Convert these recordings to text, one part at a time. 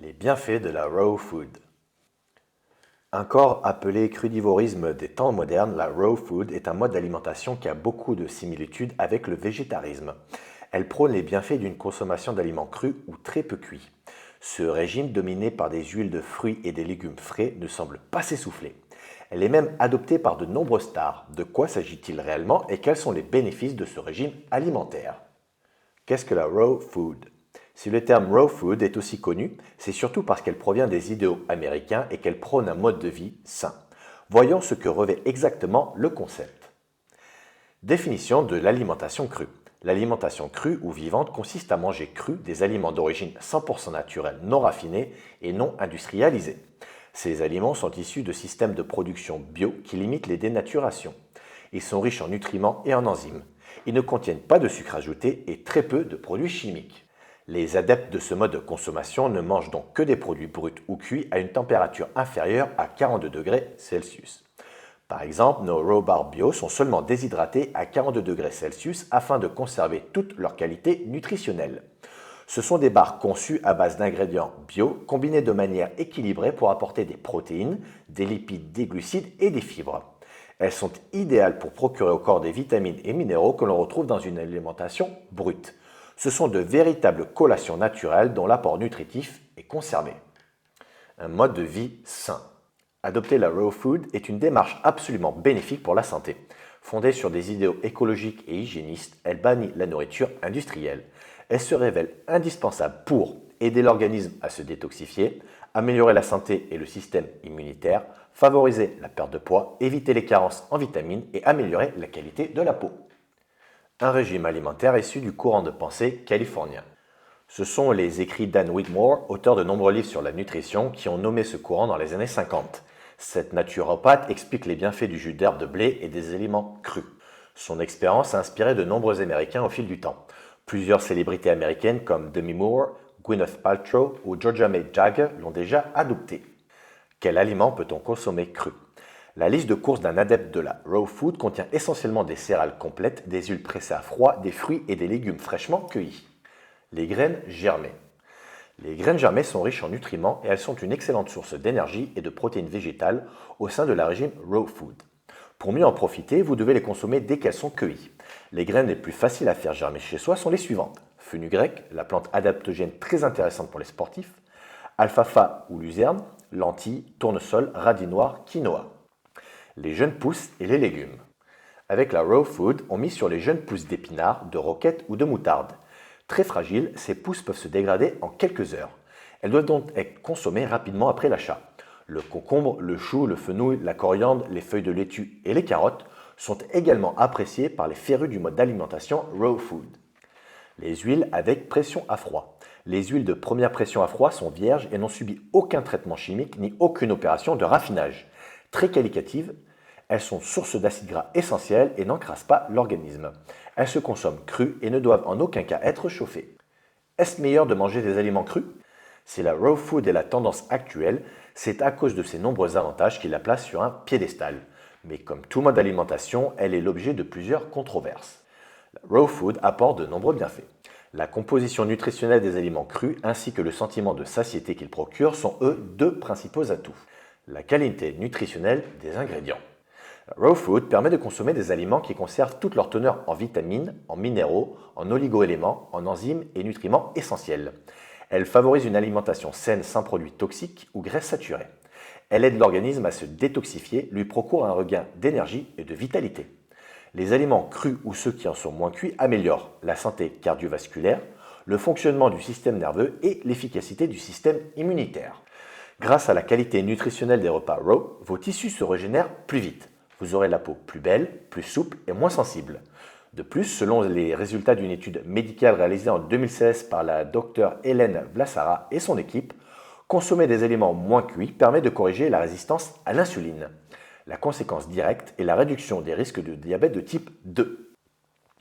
Les bienfaits de la raw food. Encore appelé crudivorisme des temps modernes, la raw food est un mode d'alimentation qui a beaucoup de similitudes avec le végétarisme. Elle prône les bienfaits d'une consommation d'aliments crus ou très peu cuits. Ce régime, dominé par des huiles de fruits et des légumes frais, ne semble pas s'essouffler. Elle est même adoptée par de nombreuses stars. De quoi s'agit-il réellement et quels sont les bénéfices de ce régime alimentaire? Qu'est-ce que la raw food? Si le terme raw food est aussi connu, c'est surtout parce qu'elle provient des idéaux américains et qu'elle prône un mode de vie sain. Voyons ce que revêt exactement le concept. Définition de l'alimentation crue. L'alimentation crue ou vivante consiste à manger cru des aliments d'origine 100% naturelle, non raffinés et non industrialisés. Ces aliments sont issus de systèmes de production bio qui limitent les dénaturations. Ils sont riches en nutriments et en enzymes. Ils ne contiennent pas de sucre ajouté et très peu de produits chimiques. Les adeptes de ce mode de consommation ne mangent donc que des produits bruts ou cuits à une température inférieure à 42 degrés Celsius. Par exemple, nos raw bars bio sont seulement déshydratés à 42 degrés Celsius afin de conserver toute leur qualité nutritionnelle. Ce sont des barres conçues à base d'ingrédients bio combinés de manière équilibrée pour apporter des protéines, des lipides, des glucides et des fibres. Elles sont idéales pour procurer au corps des vitamines et minéraux que l'on retrouve dans une alimentation brute. Ce sont de véritables collations naturelles dont l'apport nutritif est conservé. Un mode de vie sain. Adopter la raw food est une démarche absolument bénéfique pour la santé. Fondée sur des idéaux écologiques et hygiénistes, elle bannit la nourriture industrielle. Elle se révèle indispensable pour aider l'organisme à se détoxifier, améliorer la santé et le système immunitaire, favoriser la perte de poids, éviter les carences en vitamines et améliorer la qualité de la peau. Un régime alimentaire issu du courant de pensée californien. Ce sont les écrits d'Ann Whitmore, auteur de nombreux livres sur la nutrition, qui ont nommé ce courant dans les années 50. Cette naturopathe explique les bienfaits du jus d'herbe de blé et des aliments crus. Son expérience a inspiré de nombreux Américains au fil du temps. Plusieurs célébrités américaines comme Demi Moore, Gwyneth Paltrow ou Georgia May Jagger l'ont déjà adopté. Quel aliment peut-on consommer cru? La liste de courses d'un adepte de la raw food contient essentiellement des céréales complètes, des huiles pressées à froid, des fruits et des légumes fraîchement cueillis. Les graines germées. Les graines germées sont riches en nutriments et elles sont une excellente source d'énergie et de protéines végétales au sein de la régime raw food. Pour mieux en profiter, vous devez les consommer dès qu'elles sont cueillies. Les graines les plus faciles à faire germer chez soi sont les suivantes. Fenugrec, la plante adaptogène très intéressante pour les sportifs. Alfalfa ou luzerne, lentilles, tournesol, radis noir, quinoa. Les jeunes pousses et les légumes. Avec la raw food, on mise sur les jeunes pousses d'épinards, de roquettes ou de moutarde. Très fragiles, ces pousses peuvent se dégrader en quelques heures. Elles doivent donc être consommées rapidement après l'achat. Le concombre, le chou, le fenouil, la coriandre, les feuilles de laitue et les carottes sont également appréciées par les férus du mode d'alimentation raw food. Les huiles avec pression à froid. Les huiles de première pression à froid sont vierges et n'ont subi aucun traitement chimique ni aucune opération de raffinage. Très qualitatives, elles sont source d'acides gras essentiels et n'encrassent pas l'organisme. Elles se consomment crues et ne doivent en aucun cas être chauffées. Est-ce meilleur de manger des aliments crus? Si la raw food est la tendance actuelle, c'est à cause de ses nombreux avantages qui la placent sur un piédestal. Mais comme tout mode d'alimentation, elle est l'objet de plusieurs controverses. La raw food apporte de nombreux bienfaits. La composition nutritionnelle des aliments crus ainsi que le sentiment de satiété qu'ils procurent sont eux deux principaux atouts. La qualité nutritionnelle des ingrédients. Raw food permet de consommer des aliments qui conservent toute leur teneur en vitamines, en minéraux, en oligoéléments, en enzymes et nutriments essentiels. Elle favorise une alimentation saine sans produits toxiques ou graisses saturées. Elle aide l'organisme à se détoxifier, lui procure un regain d'énergie et de vitalité. Les aliments crus ou ceux qui en sont moins cuits améliorent la santé cardiovasculaire, le fonctionnement du système nerveux et l'efficacité du système immunitaire. Grâce à la qualité nutritionnelle des repas raw, vos tissus se régénèrent plus vite. Vous aurez la peau plus belle, plus souple et moins sensible. De plus, selon les résultats d'une étude médicale réalisée en 2016 par la docteure Hélène Vlassara et son équipe, consommer des aliments moins cuits permet de corriger la résistance à l'insuline. La conséquence directe est la réduction des risques de diabète de type 2.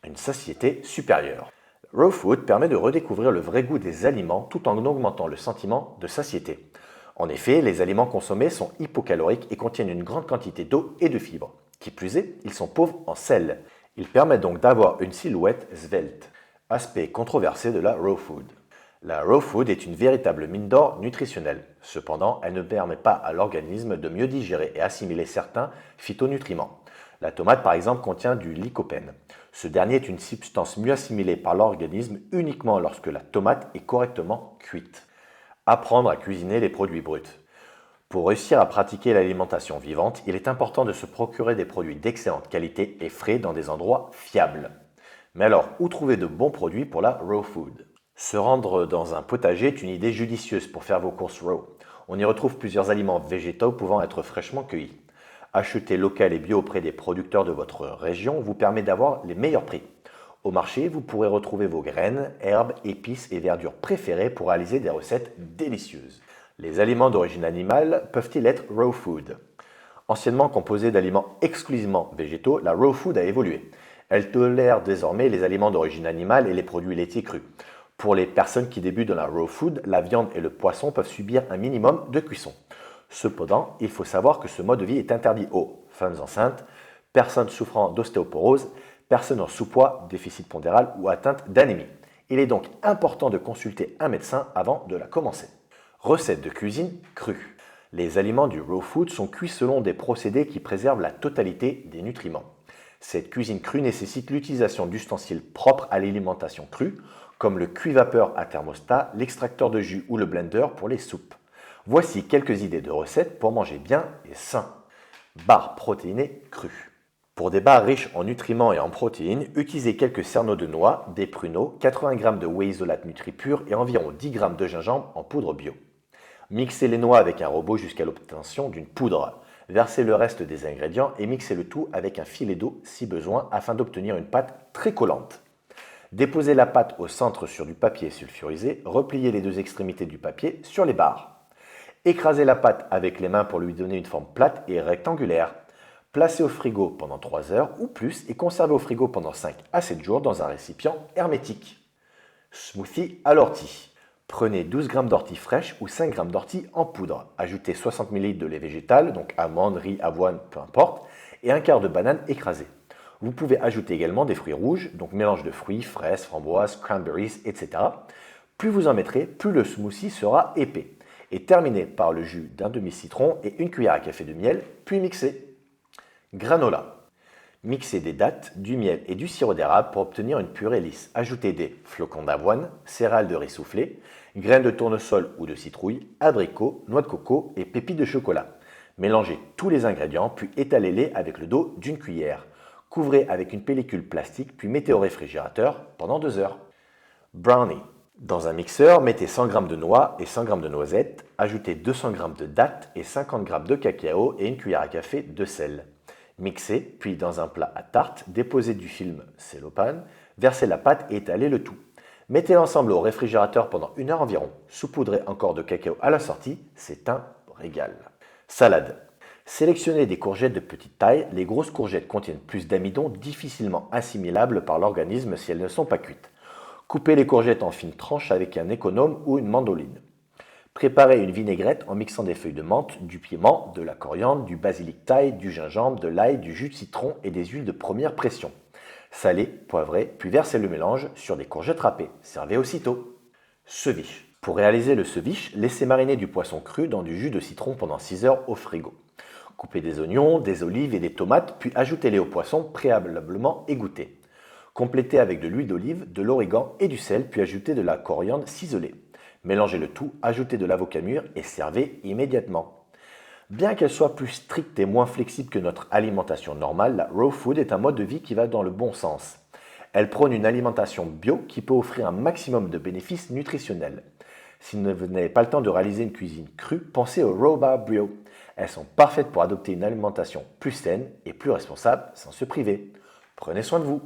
Une satiété supérieure. Raw food permet de redécouvrir le vrai goût des aliments tout en augmentant le sentiment de satiété. En effet, les aliments consommés sont hypocaloriques et contiennent une grande quantité d'eau et de fibres. Qui plus est, ils sont pauvres en sel. Ils permettent donc d'avoir une silhouette svelte. Aspect controversé de la raw food. La raw food est une véritable mine d'or nutritionnelle. Cependant, elle ne permet pas à l'organisme de mieux digérer et assimiler certains phytonutriments. La tomate, par exemple, contient du lycopène. Ce dernier est une substance mieux assimilée par l'organisme uniquement lorsque la tomate est correctement cuite. Apprendre à cuisiner les produits bruts. Pour réussir à pratiquer l'alimentation vivante, il est important de se procurer des produits d'excellente qualité et frais dans des endroits fiables. Mais alors, où trouver de bons produits pour la raw food? Se rendre dans un potager est une idée judicieuse pour faire vos courses raw. On y retrouve plusieurs aliments végétaux pouvant être fraîchement cueillis. Acheter local et bio auprès des producteurs de votre région vous permet d'avoir les meilleurs prix. Au marché, vous pourrez retrouver vos graines, herbes, épices et verdures préférées pour réaliser des recettes délicieuses. Les aliments d'origine animale peuvent-ils être raw food? Anciennement composée d'aliments exclusivement végétaux, la raw food a évolué. Elle tolère désormais les aliments d'origine animale et les produits laitiers crus. Pour les personnes qui débutent dans la raw food, la viande et le poisson peuvent subir un minimum de cuisson. Cependant, il faut savoir que ce mode de vie est interdit aux femmes enceintes, personnes souffrant d'ostéoporose, personnes en sous-poids, déficit pondéral ou atteintes d'anémie. Il est donc important de consulter un médecin avant de la commencer. Recette de cuisine crue. Les aliments du raw food sont cuits selon des procédés qui préservent la totalité des nutriments. Cette cuisine crue nécessite l'utilisation d'ustensiles propres à l'alimentation crue, comme le cuit-vapeur à thermostat, l'extracteur de jus ou le blender pour les soupes. Voici quelques idées de recettes pour manger bien et sain. Barres protéinées crues. Pour des barres riches en nutriments et en protéines, utilisez quelques cerneaux de noix, des pruneaux, 80 g de whey isolate NutriPure et environ 10 g de gingembre en poudre bio. Mixez les noix avec un robot jusqu'à l'obtention d'une poudre. Versez le reste des ingrédients et mixez le tout avec un filet d'eau si besoin afin d'obtenir une pâte très collante. Déposez la pâte au centre sur du papier sulfurisé, repliez les deux extrémités du papier sur les barres. Écrasez la pâte avec les mains pour lui donner une forme plate et rectangulaire. Placez au frigo pendant 3 heures ou plus et conservez au frigo pendant 5 à 7 jours dans un récipient hermétique. Smoothie à l'ortie. Prenez 12 g d'ortie fraîche ou 5 g d'ortie en poudre. Ajoutez 60 ml de lait végétal, donc amandes, riz, avoine, peu importe, et un quart de banane écrasée. Vous pouvez ajouter également des fruits rouges, donc mélange de fruits, fraises, framboises, cranberries, etc. Plus vous en mettrez, plus le smoothie sera épais. Et terminez par le jus d'un demi-citron et une cuillère à café de miel, puis mixez. Granola. Mixez des dattes, du miel et du sirop d'érable pour obtenir une purée lisse. Ajoutez des flocons d'avoine, céréales de riz soufflé, graines de tournesol ou de citrouille, abricots, noix de coco et pépites de chocolat. Mélangez tous les ingrédients puis étalez-les avec le dos d'une cuillère. Couvrez avec une pellicule plastique puis mettez au réfrigérateur pendant 2 heures. Brownie. Dans un mixeur, mettez 100 g de noix et 100 g de noisettes, ajoutez 200 g de dattes et 50 g de cacao et une cuillère à café de sel. Mixez, puis dans un plat à tarte, déposez du film cellophane, versez la pâte et étalez le tout. Mettez l'ensemble au réfrigérateur pendant 1 heure environ. Saupoudrez encore de cacao à la sortie, c'est un régal. Salade. Sélectionnez des courgettes de petite taille. Les grosses courgettes contiennent plus d'amidon difficilement assimilables par l'organisme si elles ne sont pas cuites. Coupez les courgettes en fines tranches avec un économe ou une mandoline. Préparez une vinaigrette en mixant des feuilles de menthe, du piment, de la coriandre, du basilic thaï, du gingembre, de l'ail, du jus de citron et des huiles de première pression. Salez, poivrez, puis versez le mélange sur des courgettes râpées. Servez aussitôt. Ceviche. Pour réaliser le ceviche, laissez mariner du poisson cru dans du jus de citron pendant 6 heures au frigo. Coupez des oignons, des olives et des tomates, puis ajoutez-les au poisson préalablement égoutté. Complétez avec de l'huile d'olive, de l'origan et du sel, puis ajoutez de la coriandre ciselée. Mélangez le tout, ajoutez de l'avocat mûr et servez immédiatement. Bien qu'elle soit plus stricte et moins flexible que notre alimentation normale, la raw food est un mode de vie qui va dans le bon sens. Elle prône une alimentation bio qui peut offrir un maximum de bénéfices nutritionnels. Si vous n'avez pas le temps de réaliser une cuisine crue, pensez aux raw bar bio. Elles sont parfaites pour adopter une alimentation plus saine et plus responsable sans se priver. Prenez soin de vous.